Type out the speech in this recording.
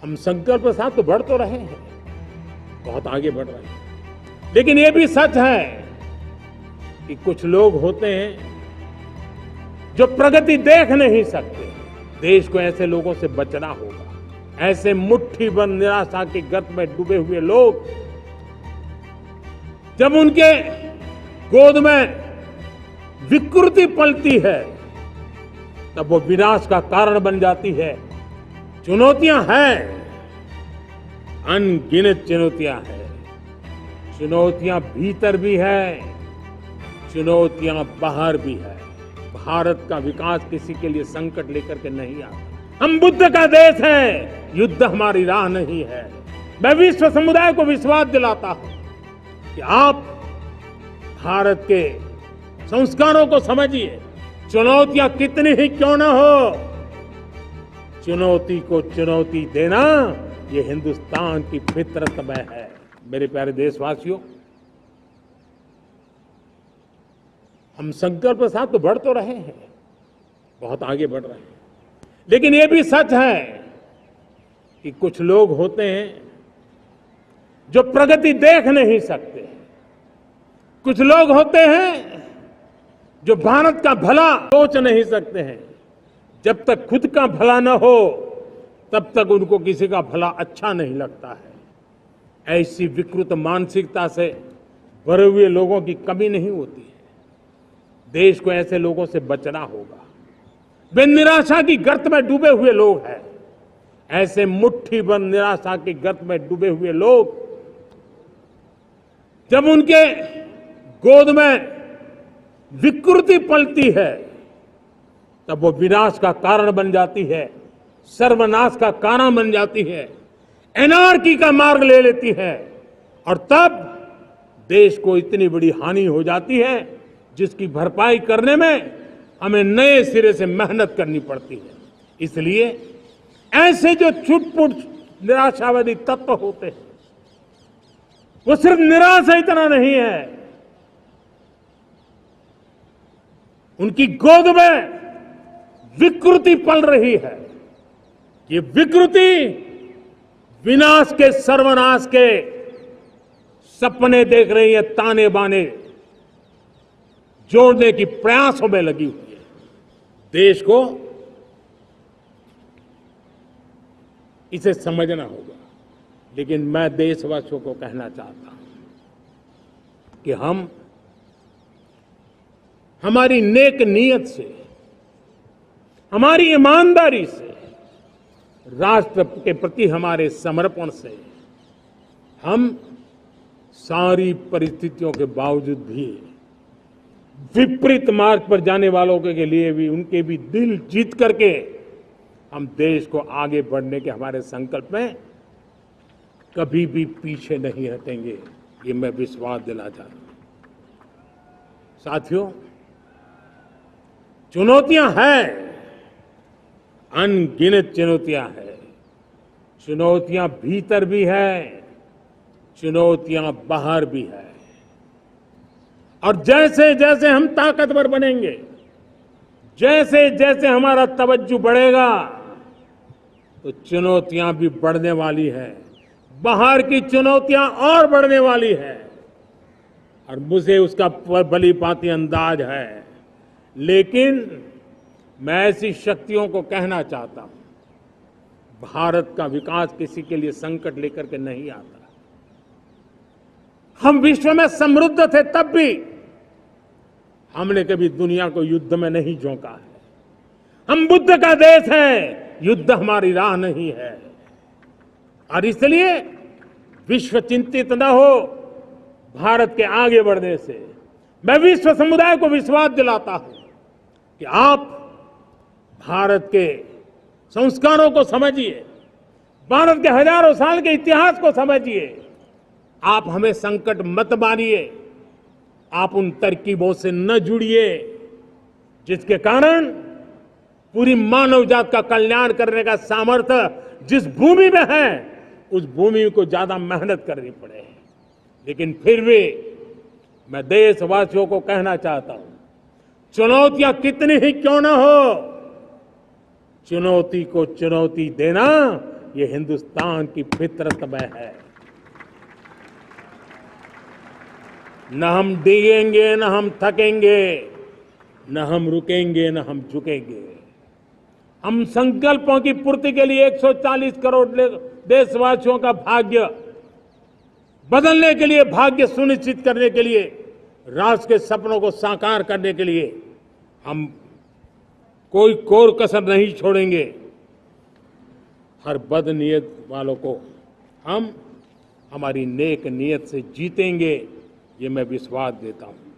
हम संकल्प के साथ तो बढ़ तो रहे हैं, बहुत आगे बढ़ रहे हैं, लेकिन ये भी सच है कि कुछ लोग होते हैं जो प्रगति देख नहीं सकते। देश को ऐसे लोगों से बचना होगा। ऐसे मुट्ठी बंद निराशा के गर्त में डूबे हुए लोग, जब उनके गोद में विकृति पलती है, तब वो विनाश का कारण बन जाती है। चुनौतियां हैं, अनगिनत चुनौतियां हैं। चुनौतियां भीतर भी है, चुनौतियां बाहर भी है। भारत का विकास किसी के लिए संकट लेकर के नहीं आता। हम बुद्ध का देश है, युद्ध हमारी राह नहीं है। मैं विश्व समुदाय को विश्वास दिलाता हूं कि आप भारत के संस्कारों को समझिए। चुनौतियां कितनी ही क्यों न हो, चुनौती को चुनौती देना ये हिंदुस्तान की फितरत में है। मेरे प्यारे देशवासियों, हम संकल्प के साथ तो बढ़ तो रहे हैं, बहुत आगे बढ़ रहे हैं, लेकिन ये भी सच है कि कुछ लोग होते हैं जो प्रगति देख नहीं सकते। कुछ लोग होते हैं जो भारत का भला सोच नहीं सकते हैं। जब तक खुद का भला न हो, तब तक उनको किसी का भला अच्छा नहीं लगता है। ऐसी विकृत मानसिकता से भरे हुए लोगों की कमी नहीं होती है। देश को ऐसे लोगों से बचना होगा। वे निराशा की गर्त में डूबे हुए लोग हैं। ऐसे मुट्ठी बंद निराशा की गर्त में डूबे हुए लोग, जब उनके गोद में विकृति पलती है, तब वो विनाश का कारण बन जाती है, सर्वनाश का कारण बन जाती है, एनार्की का मार्ग ले लेती है, और तब देश को इतनी बड़ी हानि हो जाती है जिसकी भरपाई करने में हमें नए सिरे से मेहनत करनी पड़ती है। इसलिए ऐसे जो छुटपुट निराशावादी तत्व होते हैं, वो सिर्फ निराशा इतना नहीं है, उनकी गोद में विकृति पल रही है। ये विकृति विनाश के, सर्वनाश के सपने देख रही है, ताने बाने जोड़ने की प्रयासों में लगी हुई है। देश को इसे समझना होगा। लेकिन मैं देशवासियों को कहना चाहता हूं कि हम हमारी नेक नीयत से, हमारी ईमानदारी से, राष्ट्र के प्रति हमारे समर्पण से, हम सारी परिस्थितियों के बावजूद भी विपरीत मार्ग पर जाने वालों के लिए भी, उनके भी दिल जीत करके हम देश को आगे बढ़ने के हमारे संकल्प में कभी भी पीछे नहीं हटेंगे। ये मैं विश्वास दिला चाहता हूं। साथियों, चुनौतियां हैं, अनगिनत चुनौतियां हैं। चुनौतियां भीतर भी है, चुनौतियां बाहर भी है। और जैसे जैसे हम ताकतवर बनेंगे, जैसे जैसे हमारा तवज्जो बढ़ेगा, तो चुनौतियां भी बढ़ने वाली है। बाहर की चुनौतियां और बढ़ने वाली है, और मुझे उसका भली भांति अंदाज है। लेकिन मैं ऐसी शक्तियों को कहना चाहता हूं, भारत का विकास किसी के लिए संकट लेकर के नहीं आता। हम विश्व में समृद्ध थे, तब भी हमने कभी दुनिया को युद्ध में नहीं झोंका है। हम बुद्ध का देश है, युद्ध हमारी राह नहीं है। और इसलिए विश्व चिंतित न हो भारत के आगे बढ़ने से। मैं विश्व समुदाय को विश्वास दिलाता हूं कि आप भारत के संस्कारों को समझिए, भारत के हजारों साल के इतिहास को समझिए। आप हमें संकट मत मानिए, आप उन तरकीबों से न जुड़िए जिसके कारण पूरी मानव जात का कल्याण करने का सामर्थ्य जिस भूमि में है, उस भूमि को ज्यादा मेहनत करनी पड़े। लेकिन फिर भी मैं देशवासियों को कहना चाहता हूं, चुनौतियां कितनी ही क्यों न हो, चुनौती को चुनौती देना ये हिंदुस्तान की फितरत में है। न हम डिगेंगे, न हम थकेंगे, न हम रुकेंगे, न हम झुकेंगे। हम संकल्पों की पूर्ति के लिए 140 करोड़ देशवासियों का भाग्य बदलने के लिए, भाग्य सुनिश्चित करने के लिए, राष्ट्र के सपनों को साकार करने के लिए हम कोई कोर कसर नहीं छोड़ेंगे। हर बदनीयत वालों को हम हमारी नेक नीयत से जीतेंगे, ये मैं विश्वास देता हूं।